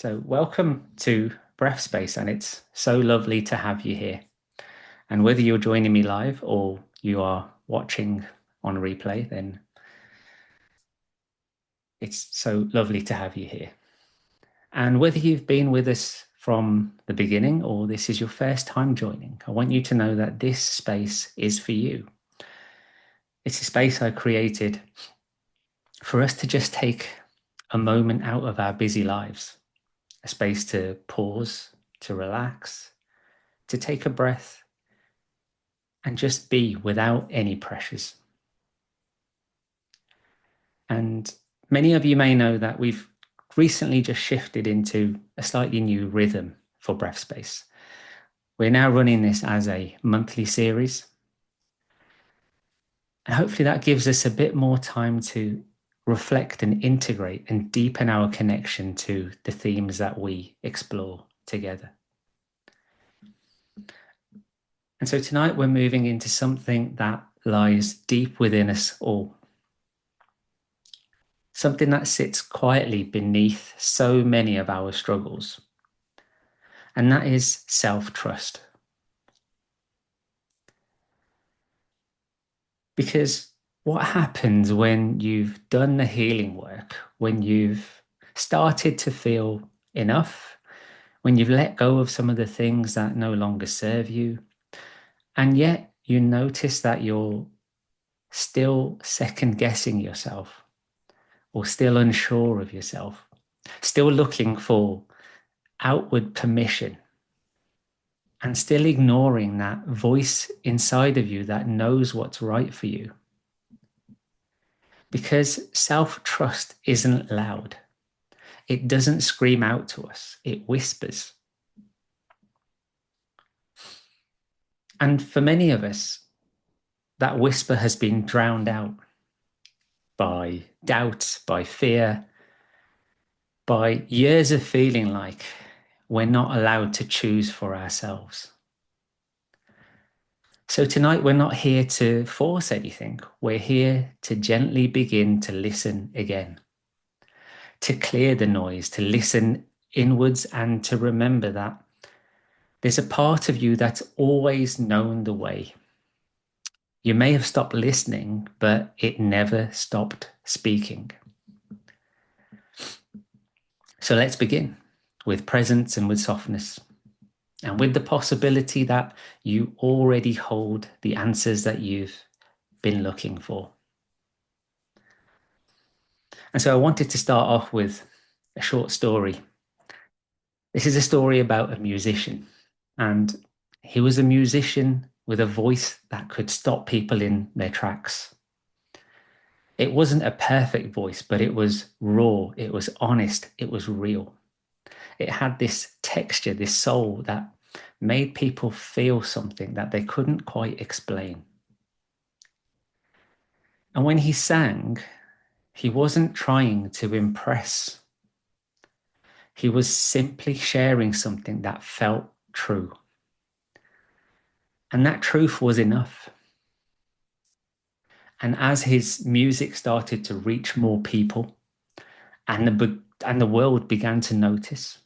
So, welcome to BreathSpace, and it's so lovely to have you here. And whether you're joining me live or you are watching on replay, then it's so lovely to have you here. And whether you've been with us from the beginning or this is your first time joining, I want you to know that this space is for you. It's a space I created for us to just take a moment out of our busy lives, a space to pause, to relax, to take a breath, and just be without any pressures. And many of you may know that we've recently just shifted into a slightly new rhythm for BreathSpace. We're now running this as a monthly series. And hopefully that gives us a bit more time to reflect and integrate and deepen our connection to the themes that we explore together. And so tonight we're moving into something that lies deep within us all. Something that sits quietly beneath so many of our struggles. And that is self-trust. Because what happens when you've done the healing work, when you've started to feel enough, when you've let go of some of the things that no longer serve you, and yet you notice that you're still second guessing yourself or still unsure of yourself, still looking for outward permission and still ignoring that voice inside of you that knows what's right for you. Because self-trust isn't loud. It doesn't scream out to us. It whispers. And for many of us, that whisper has been drowned out by doubt, by fear, by years of feeling like we're not allowed to choose for ourselves. So tonight, we're not here to force anything. We're here to gently begin to listen again, to clear the noise, to listen inwards, and to remember that there's a part of you that's always known the way. You may have stopped listening, but it never stopped speaking. So let's begin with presence and with softness, and with the possibility that you already hold the answers that you've been looking for. And so I wanted to start off with a short story. This is a story about a musician, and he was a musician with a voice that could stop people in their tracks. It wasn't a perfect voice, but it was raw, it was honest, it was real. It had this texture, this soul that made people feel something that they couldn't quite explain. And when he sang, he wasn't trying to impress. He was simply sharing something that felt true. And that truth was enough. And as his music started to reach more people and the world began to notice,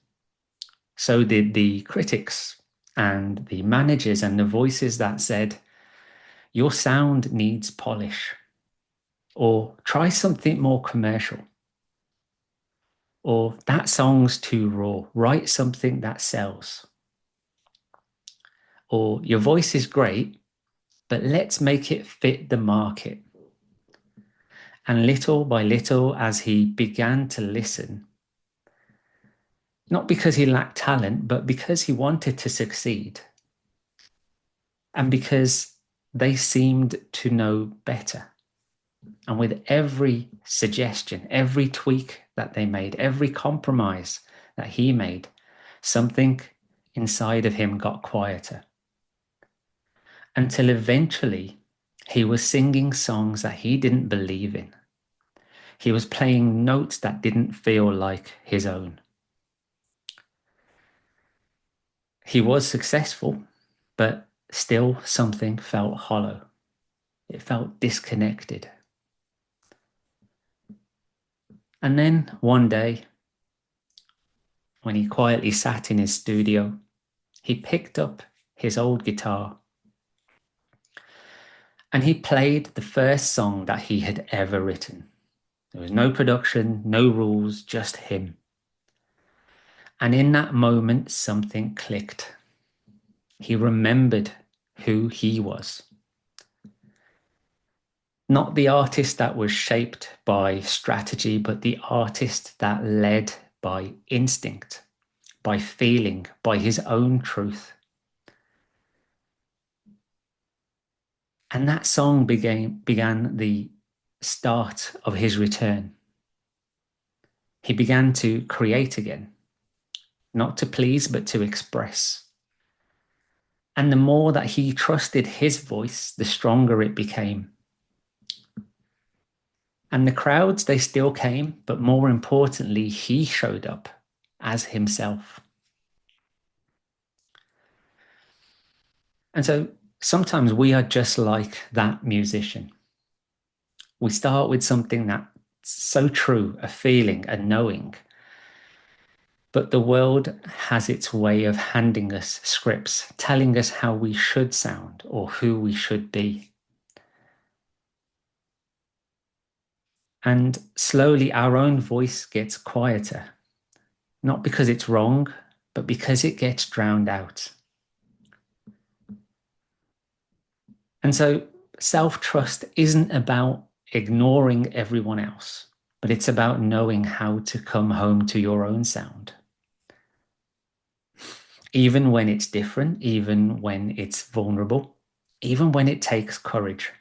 so did the critics and the managers and the voices that said, your sound needs polish, or try something more commercial, or that song's too raw, write something that sells, or your voice is great, but let's make it fit the market. And little by little, as he began to listen, not because he lacked talent, but because he wanted to succeed, and because they seemed to know better. And with every suggestion, every tweak that they made, every compromise that he made, something inside of him got quieter. Until eventually he was singing songs that he didn't believe in. He was playing notes that didn't feel like his own. He was successful, but still something felt hollow. It felt disconnected. And then one day, when he quietly sat in his studio, he picked up his old guitar and he played the first song that he had ever written. There was no production, no rules, just him. And in that moment, something clicked. He remembered who he was. Not the artist that was shaped by strategy, but the artist that led by instinct, by feeling, by his own truth. And that song began the start of his return. He began to create again, not to please, but to express. And the more that he trusted his voice, the stronger it became. And the crowds, they still came, but more importantly, he showed up as himself. And so sometimes we are just like that musician. We start with something that's so true, a feeling, a knowing. But the world has its way of handing us scripts, telling us how we should sound or who we should be. And slowly our own voice gets quieter, not because it's wrong, but because it gets drowned out. And so self-trust isn't about ignoring everyone else, but it's about knowing how to come home to your own sound. Even when it's different, even when it's vulnerable, even when it takes courage.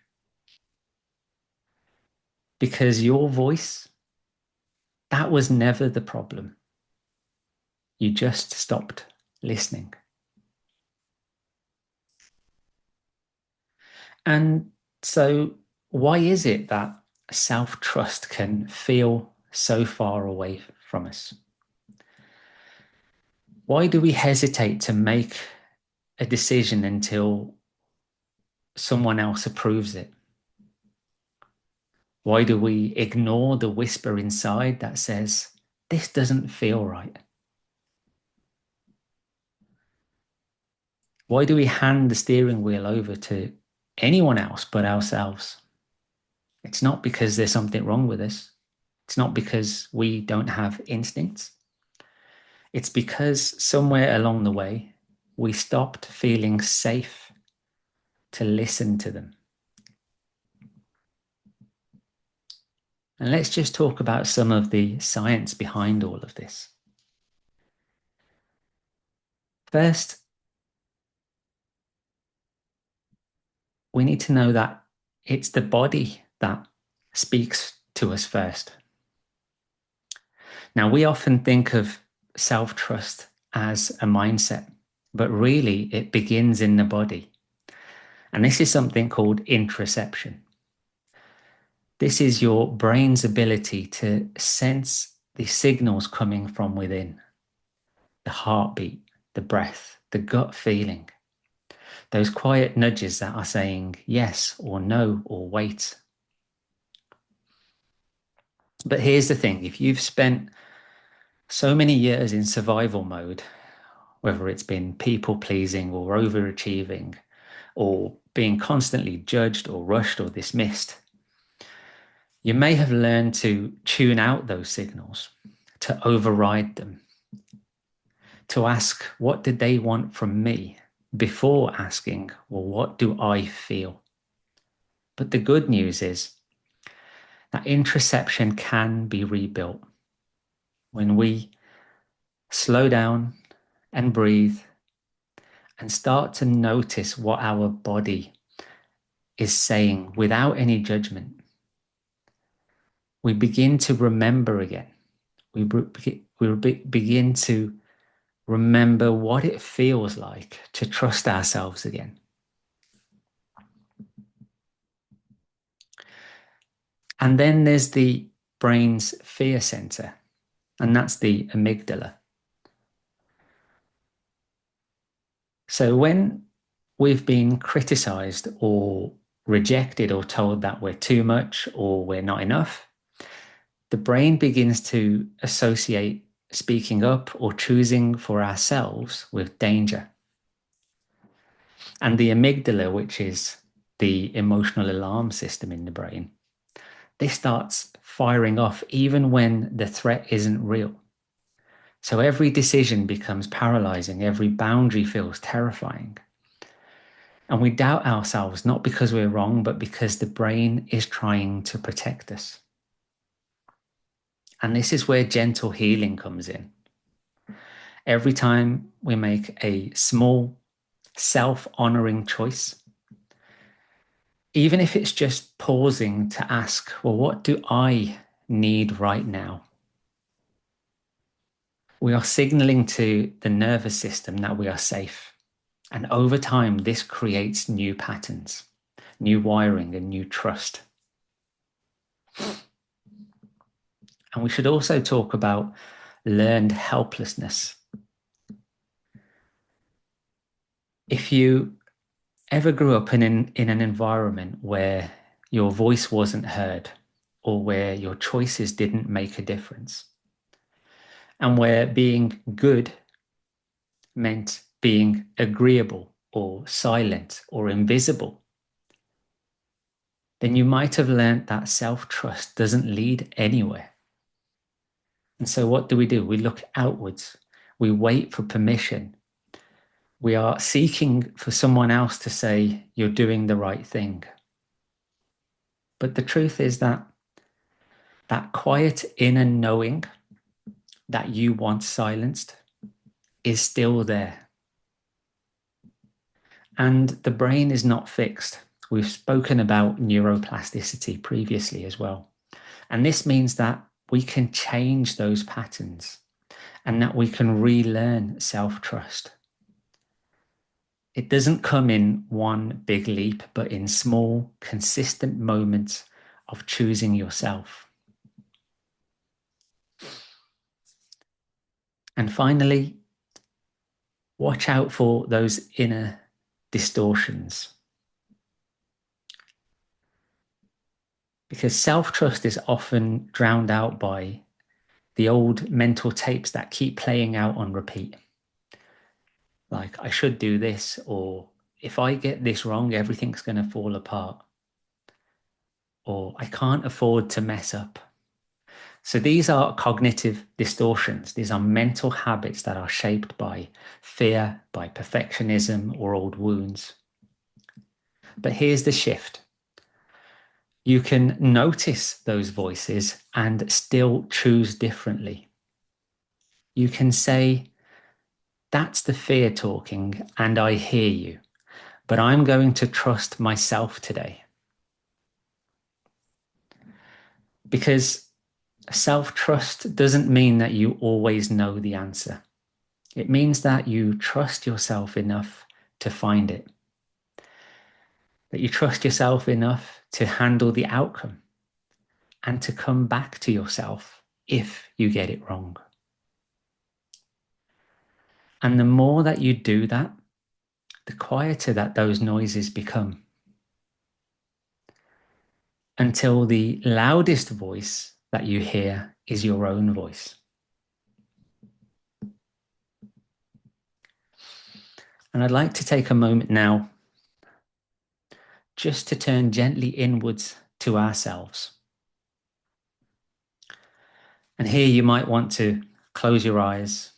Because your voice, that was never the problem. You just stopped listening. And so why is it that self-trust can feel so far away from us? Why do we hesitate to make a decision until someone else approves it? Why do we ignore the whisper inside that says, this doesn't feel right? Why do we hand the steering wheel over to anyone else but ourselves? It's not because there's something wrong with us. It's not because we don't have instincts. It's because somewhere along the way, we stopped feeling safe to listen to them. And let's just talk about some of the science behind all of this. First, we need to know that it's the body that speaks to us first. Now, we often think of self-trust as a mindset, but really it begins in the body. And this is something called interoception. This is your brain's ability to sense the signals coming from within, the heartbeat, the breath, the gut feeling, those quiet nudges that are saying yes or no or wait. But here's the thing, if you've spent so many years in survival mode, whether it's been people pleasing or overachieving or being constantly judged or rushed or dismissed, you may have learned to tune out those signals, to override them, to ask, what did they want from me? Before asking, well, what do I feel? But the good news is that interoception can be rebuilt when we slow down and breathe and start to notice what our body is saying without any judgment. We begin to remember again. We begin to remember what it feels like to trust ourselves again. And then there's the brain's fear center, and that's the amygdala. So when we've been criticized or rejected or told that we're too much or we're not enough, the brain begins to associate speaking up, or choosing for ourselves with danger. And the amygdala, which is the emotional alarm system in the brain, this starts firing off even when the threat isn't real. So every decision becomes paralyzing, every boundary feels terrifying. And we doubt ourselves, not because we're wrong, but because the brain is trying to protect us. And this is where gentle healing comes in. Every time we make a small, self-honoring choice, even if it's just pausing to ask, well, what do I need right now? We are signaling to the nervous system that we are safe. And over time, this creates new patterns, new wiring, and new trust. And we should also talk about learned helplessness. If you ever grew up in an environment where your voice wasn't heard, or where your choices didn't make a difference, and where being good meant being agreeable or silent or invisible, then you might have learned that self-trust doesn't lead anywhere. And so what do? We look outwards. We wait for permission. We are seeking for someone else to say, you're doing the right thing. But the truth is that that quiet inner knowing that you want silenced is still there. And the brain is not fixed. We've spoken about neuroplasticity previously as well. And this means that we can change those patterns and that we can relearn self-trust. It doesn't come in one big leap, but in small, consistent moments of choosing yourself. And finally, watch out for those inner distortions. Because self-trust is often drowned out by the old mental tapes that keep playing out on repeat. Like, I should do this, or if I get this wrong, everything's going to fall apart. Or I can't afford to mess up. So these are cognitive distortions. These are mental habits that are shaped by fear, by perfectionism, or old wounds. But here's the shift. You can notice those voices and still choose differently. You can say, that's the fear talking, and I hear you, but I'm going to trust myself today. Because self-trust doesn't mean that you always know the answer. It means that you trust yourself enough to find it. That you trust yourself enough to handle the outcome and to come back to yourself if you get it wrong. And the more that you do that, the quieter that those noises become. Until the loudest voice that you hear is your own voice. And I'd like to take a moment now just to turn gently inwards to ourselves. And here you might want to close your eyes,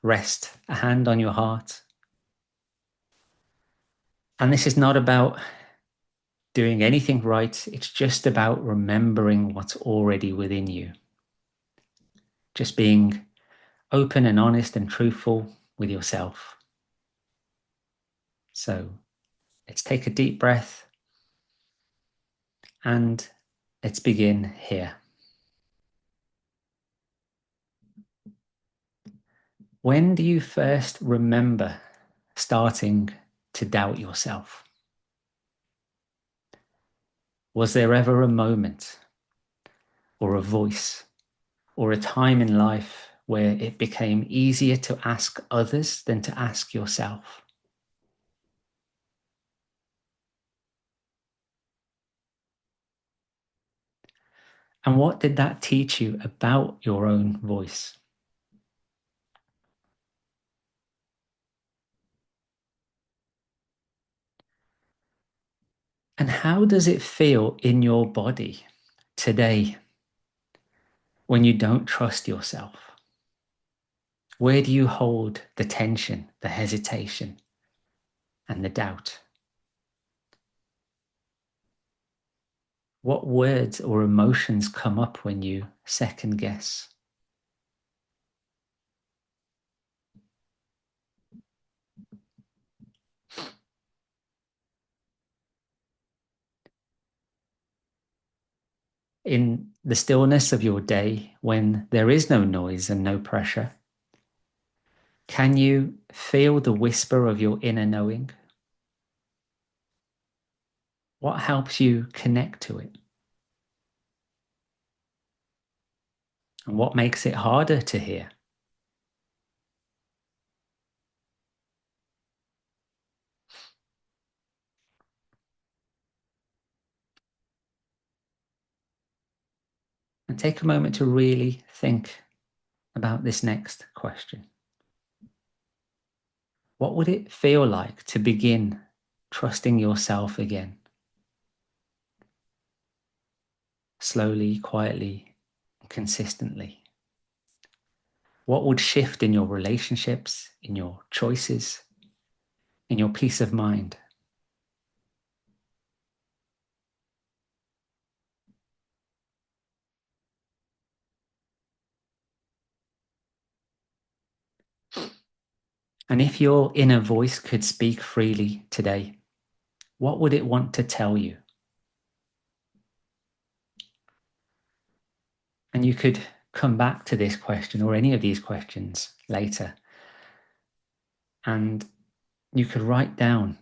rest a hand on your heart. And this is not about doing anything right. It's just about remembering what's already within you. Just being open and honest and truthful with yourself. So let's take a deep breath and let's begin here. When do you first remember starting to doubt yourself? Was there ever a moment or a voice or a time in life where it became easier to ask others than to ask yourself? And what did that teach you about your own voice? And how does it feel in your body today when you don't trust yourself? Where do you hold the tension, the hesitation, and the doubt? What words or emotions come up when you second guess? In the stillness of your day, when there is no noise and no pressure, can you feel the whisper of your inner knowing? What helps you connect to it? And what makes it harder to hear? And take a moment to really think about this next question. What would it feel like to begin trusting yourself again? Slowly, quietly, consistently. What would shift in your relationships, in your choices, in your peace of mind? And if your inner voice could speak freely today, what would it want to tell you? And you could come back to this question or any of these questions later. And you could write down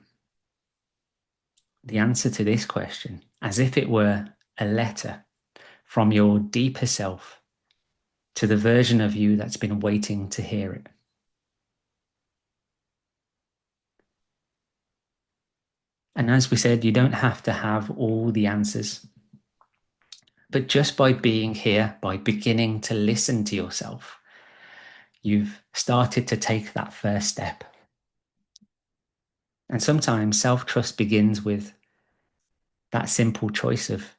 the answer to this question as if it were a letter from your deeper self to the version of you that's been waiting to hear it. And as we said, you don't have to have all the answers. But just by being here, by beginning to listen to yourself, you've started to take that first step. And sometimes self-trust begins with that simple choice of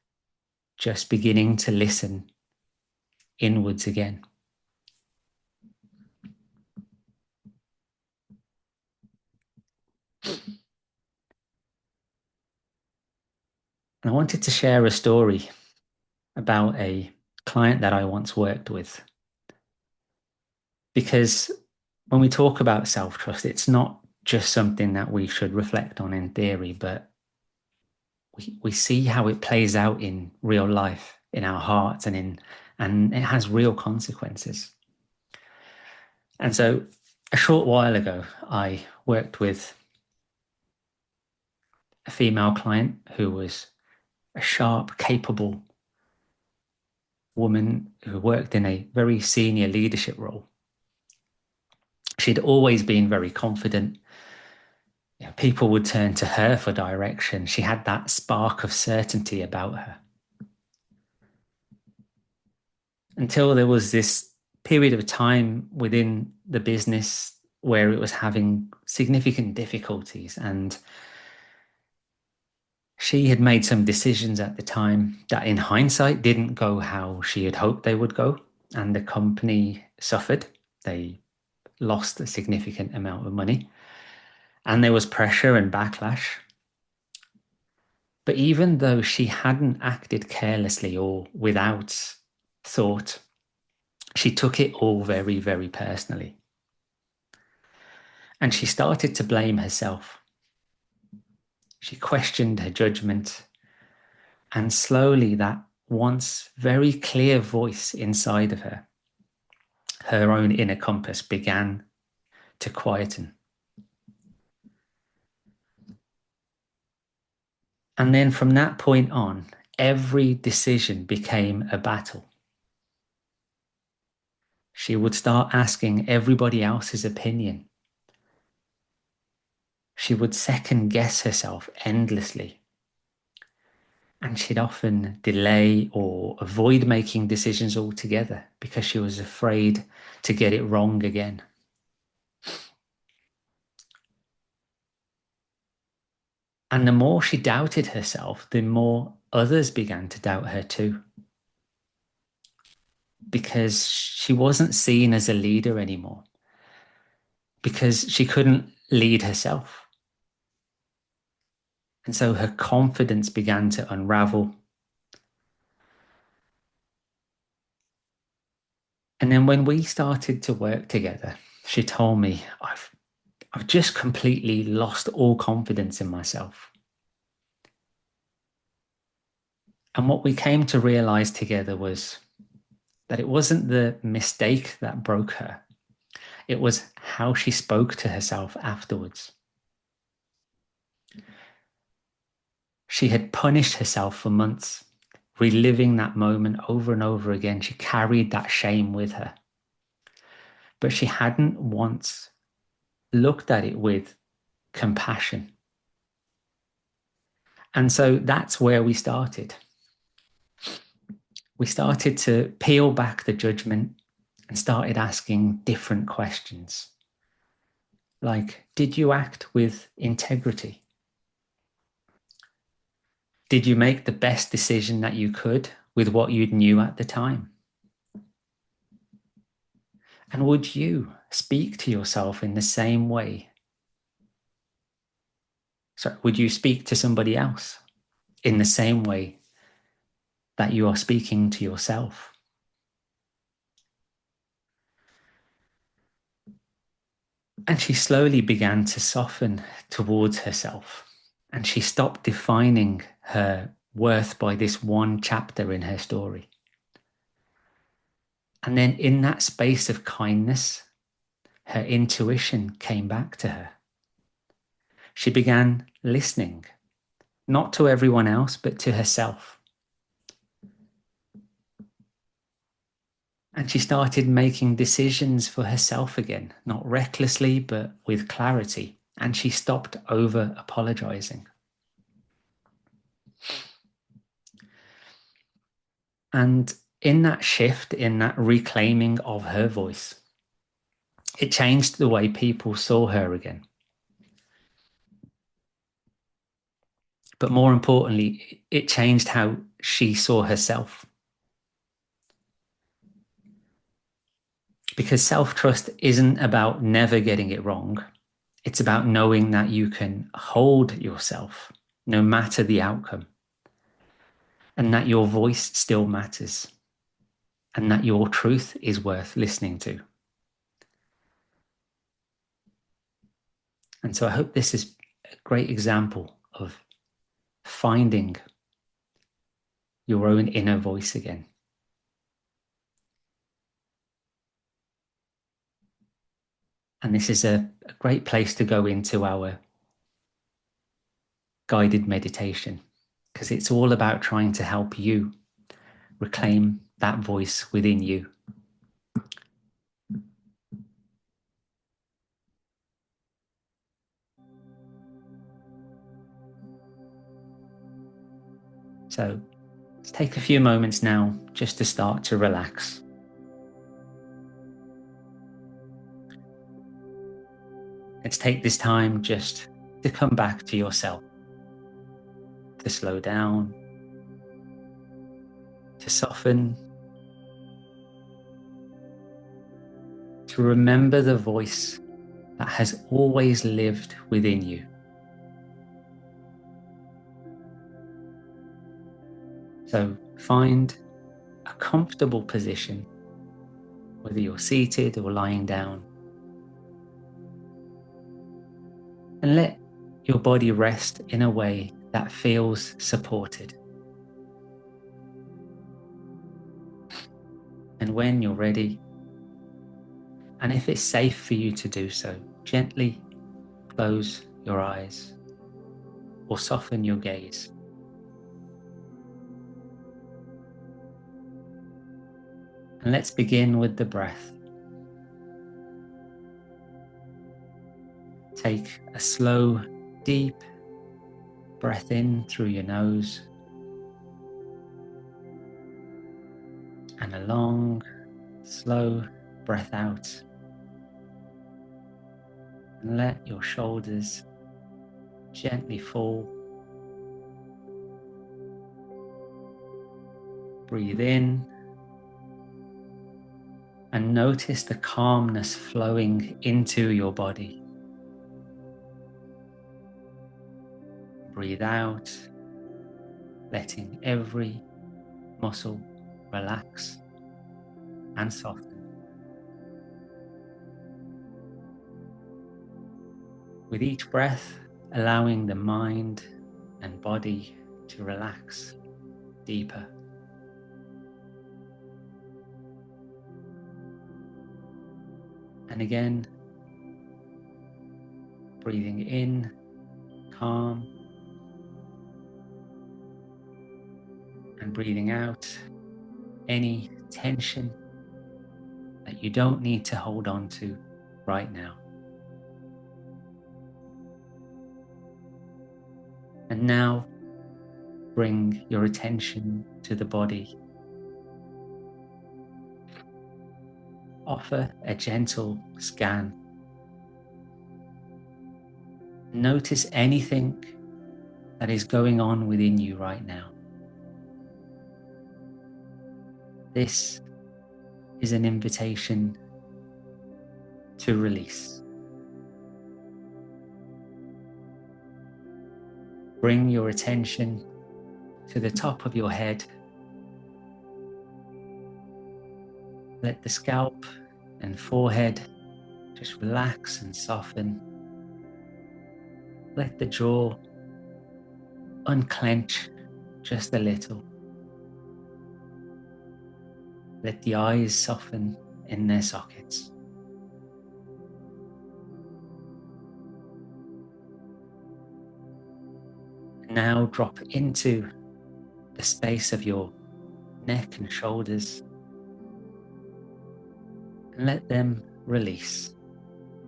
just beginning to listen inwards again. And I wanted to share a story about a client that I once worked with. Because when we talk about self-trust, it's not just something that we should reflect on in theory, but we see how it plays out in real life, in our hearts, and it has real consequences. And so a short while ago, I worked with a female client who was a sharp, capable woman who worked in a very senior leadership role. She'd always been very confident. You know, people would turn to her for direction. She had that spark of certainty about her. Until there was this period of time within the business where it was having significant difficulties, and she had made some decisions at the time that in hindsight didn't go how she had hoped they would go, and the company suffered. They lost a significant amount of money, and there was pressure and backlash. But even though she hadn't acted carelessly or without thought, she took it all very, very personally. And she started to blame herself. She questioned her judgment. And slowly, that once very clear voice inside of her, her own inner compass, began to quieten. And then from that point on, every decision became a battle. She would start asking everybody else's opinion. She would second guess herself endlessly. And she'd often delay or avoid making decisions altogether because she was afraid to get it wrong again. And the more she doubted herself, the more others began to doubt her too, because she wasn't seen as a leader anymore, because she couldn't lead herself. And so her confidence began to unravel. And then when we started to work together, she told me, I've just completely lost all confidence in myself. And what we came to realize together was that it wasn't the mistake that broke her. It was how she spoke to herself afterwards. She had punished herself for months, reliving that moment over and over again. She carried that shame with her. But she hadn't once looked at it with compassion. And so that's where we started. We started to peel back the judgment and started asking different questions. Like, did you act with integrity? Did you make the best decision that you could with what you knew at the time? And would you speak to yourself in the same way? So would you speak to somebody else in the same way that you are speaking to yourself? And she slowly began to soften towards herself. And she stopped defining her worth by this one chapter in her story. And then in that space of kindness, her intuition came back to her. She began listening, not to everyone else, but to herself. And she started making decisions for herself again, not recklessly, but with clarity. And she stopped over apologizing. And in that shift, in that reclaiming of her voice, it changed the way people saw her again. But more importantly, it changed how she saw herself. Because self-trust isn't about never getting it wrong. It's about knowing that you can hold yourself no matter the outcome, and that your voice still matters, and that your truth is worth listening to. And so I hope this is a great example of finding your own inner voice again. And this is a great place to go into our guided meditation, because it's all about trying to help you reclaim that voice within you. So let's take a few moments now just to start to relax. Let's take this time just to come back to yourself, to slow down, to soften, to remember the voice that has always lived within you. So find a comfortable position, whether you're seated or lying down, and let your body rest in a way that feels supported. And when you're ready, and if it's safe for you to do so, gently close your eyes or soften your gaze. And let's begin with the breath. Take a slow, deep breath in through your nose, and a long, slow breath out. And let your shoulders gently fall Breathe in and notice the calmness flowing into your body. Breathe out, letting every muscle relax and soften. With each breath, allowing the mind and body to relax deeper. And again, breathing in, calm, and breathing out any tension that you don't need to hold on to right now. And now bring your attention to the body. Offer a gentle scan. Notice anything that is going on within you right now. This is an invitation to release. Bring your attention to the top of your head. Let the scalp and forehead just relax and soften. Let the jaw unclench just a little. Let the eyes soften in their sockets. Now drop into the space of your neck and shoulders and let them release,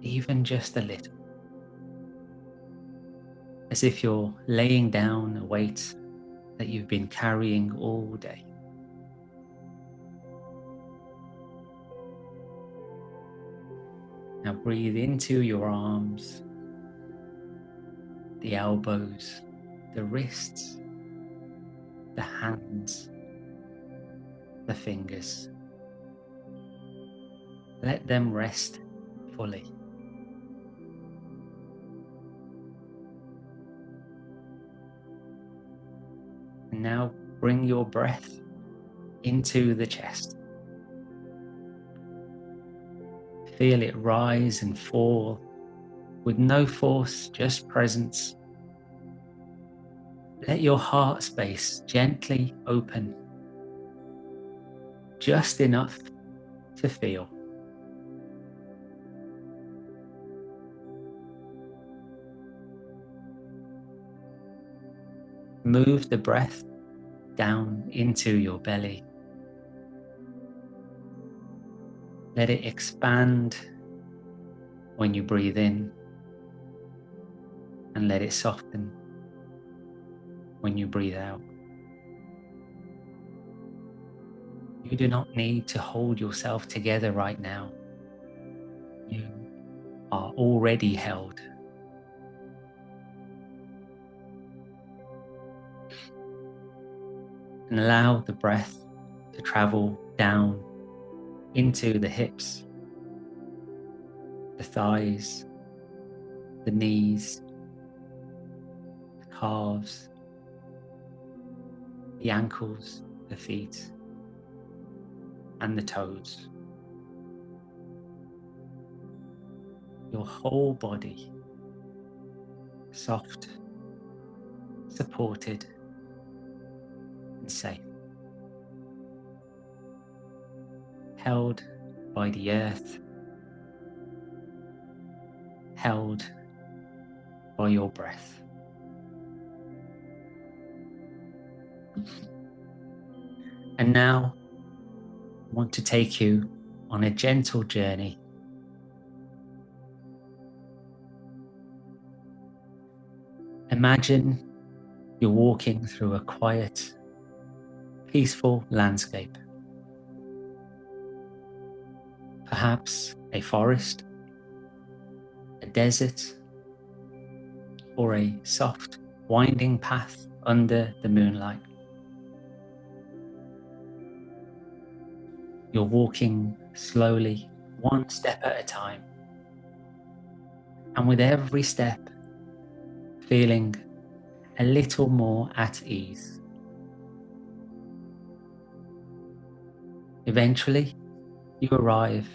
even just a little. As if you're laying down a weight that you've been carrying all day. Now breathe into your arms, the elbows, the wrists, the hands, the fingers. Let them rest fully. And now bring your breath into the chest. Feel it rise and fall with no force, just presence. Let your heart space gently open, just enough to feel. Move the breath down into your belly. Let it expand when you breathe in, and let it soften when you breathe out. You do not need to hold yourself together right now. You are already held. And allow the breath to travel down into the hips, the thighs, the knees, the calves, the ankles, the feet, and the toes. Your whole body soft, supported, and safe. Held by the earth, held by your breath. And now I want to take you on a gentle journey. Imagine you're walking through a quiet, peaceful landscape. Perhaps a forest, a desert, or a soft, winding path under the moonlight. You're walking slowly, one step at a time. And with every step, feeling a little more at ease. Eventually, you arrive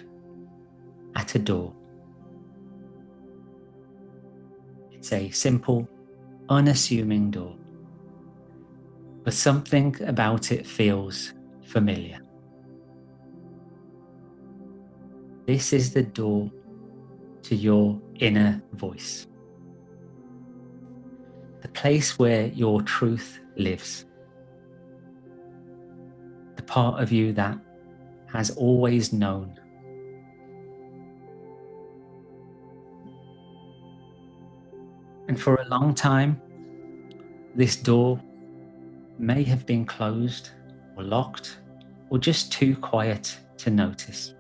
at a door. It's a simple, unassuming door, but something about it feels familiar. This is the door to your inner voice, the place where your truth lives, the part of you that has always known. And for a long time, this door may have been closed or locked or just too quiet to notice.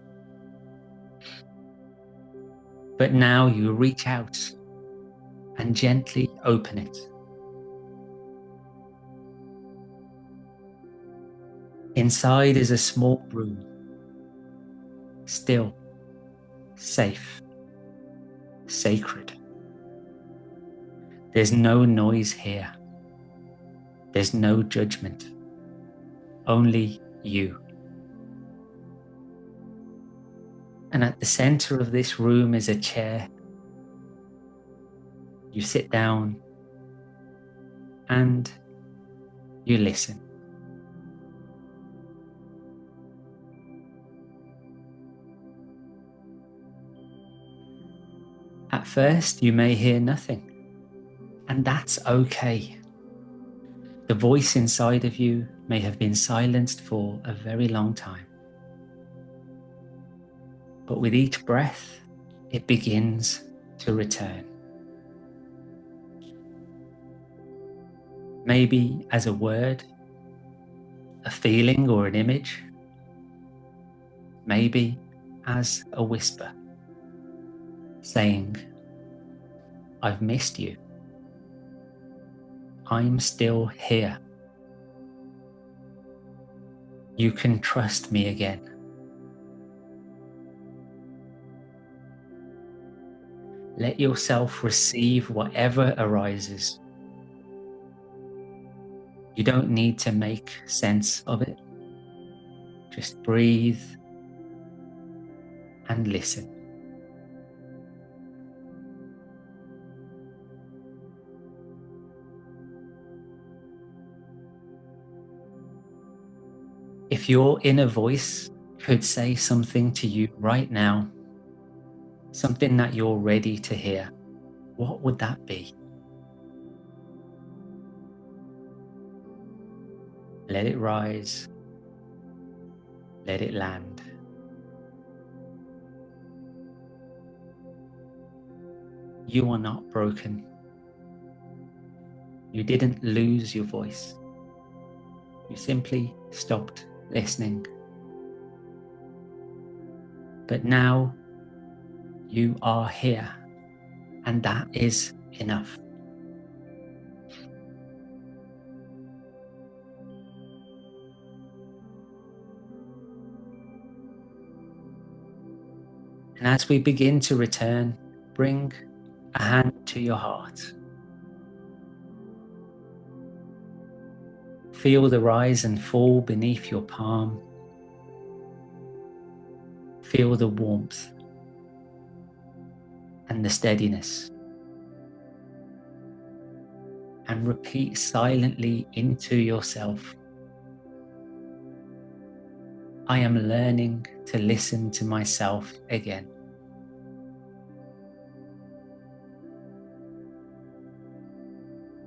But now you reach out and gently open it. Inside is a small room, still, safe, sacred. There's no noise here. There's no judgment. Only you. And at the center of this room is a chair. You sit down and you listen. At first, you may hear nothing, and that's okay. The voice inside of you may have been silenced for a very long time. But with each breath, it begins to return. Maybe as a word, a feeling or an image. Maybe as a whisper, saying, "I've missed you. I'm still here. You can trust me again." Let yourself receive whatever arises. You don't need to make sense of it. Just breathe and listen. If your inner voice could say something to you right now, something that you're ready to hear, what would that be? Let it rise. Let it land. You are not broken. You didn't lose your voice. You simply stopped listening. But now you are here, and that is enough. And as we begin to return, bring a hand to your heart. Feel the rise and fall beneath your palm. Feel the warmth and the steadiness. And repeat silently into yourself, "I am learning to listen to myself again."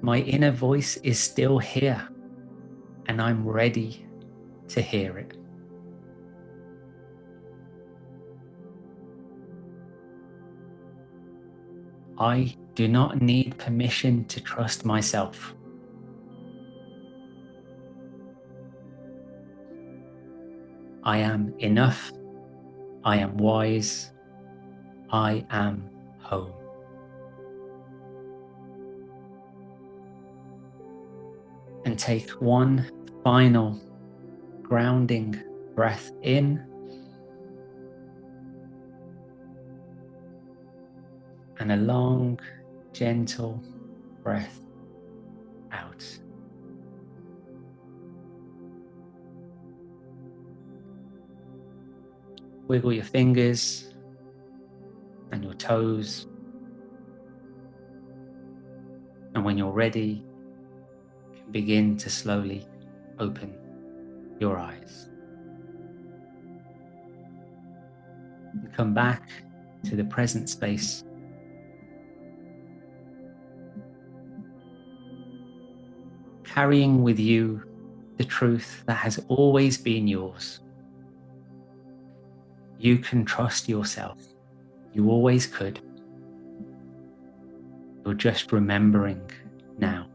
My inner voice is still here, and I'm ready to hear it. I do not need permission to trust myself. I am enough. I am wise. I am home. And take one final grounding breath in and a long, gentle breath out. Wiggle your fingers and your toes. And when you're ready, you can begin to slowly open your eyes. And come back to the present space. Carrying with you the truth that has always been yours. You can trust yourself. You always could. You're just remembering now.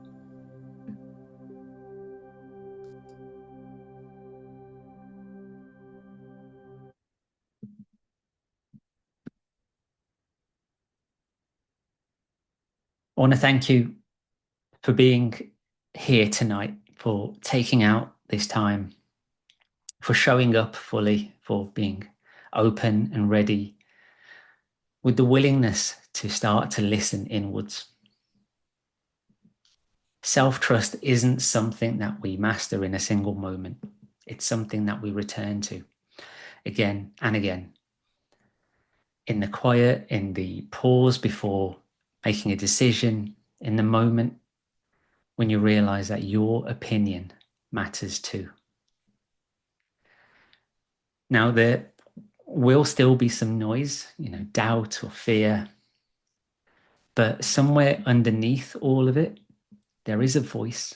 I want to thank you for being here tonight, for taking out this time, for showing up fully, for being open and ready, with the willingness to start to listen inwards. Self-trust isn't something that we master in a single moment. It's something that we return to again and again. In the quiet, in the pause before making a decision, in the moment when you realize that your opinion matters too. Now, there will still be some noise, doubt or fear, but somewhere underneath all of it, there is a voice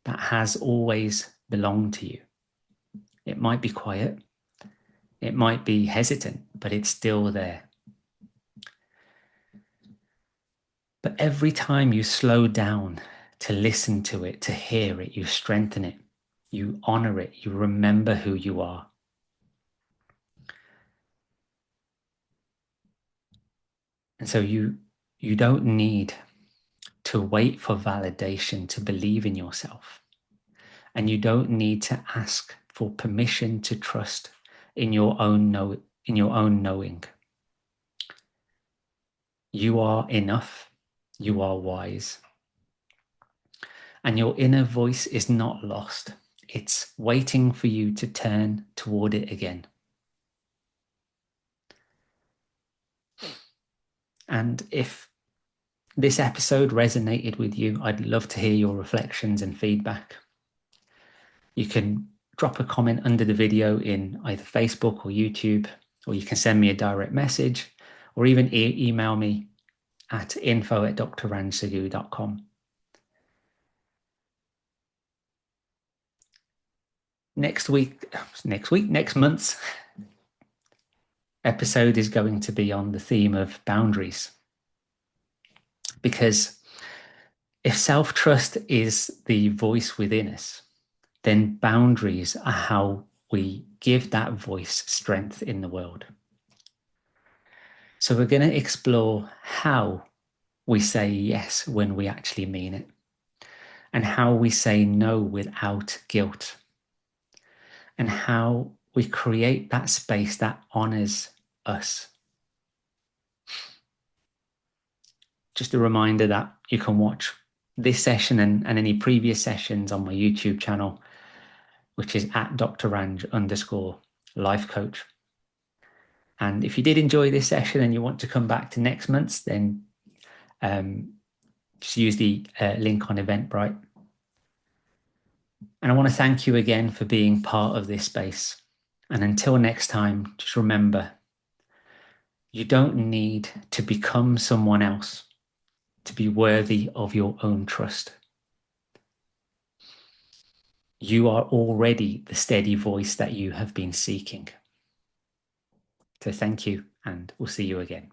that has always belonged to you. It might be quiet, it might be hesitant, but it's still there. But every time you slow down to listen to it, to hear it, you strengthen it, you honor it, you remember who you are. And so you don't need to wait for validation to believe in yourself. And you don't need to ask for permission to trust in your own knowing. You are enough. You are wise. And your inner voice is not lost. It's waiting for you to turn toward it again. And if this episode resonated with you, I'd love to hear your reflections and feedback. You can drop a comment under the video in either Facebook or YouTube, or you can send me a direct message, or even email me at info@drranjsagoo.com. Next month's episode is going to be on the theme of boundaries. Because if self-trust is the voice within us, then boundaries are how we give that voice strength in the world. So we're going to explore how we say yes when we actually mean it, and how we say no without guilt, and how we create that space that honors us. Just a reminder that you can watch this session and any previous sessions on my YouTube channel, which is at drranj_life coach. And if you did enjoy this session and you want to come back to next month's, then just use the link on Eventbrite. And I want to thank you again for being part of this space. And until next time, just remember, you don't need to become someone else to be worthy of your own trust. You are already the steady voice that you have been seeking. So thank you, and we'll see you again.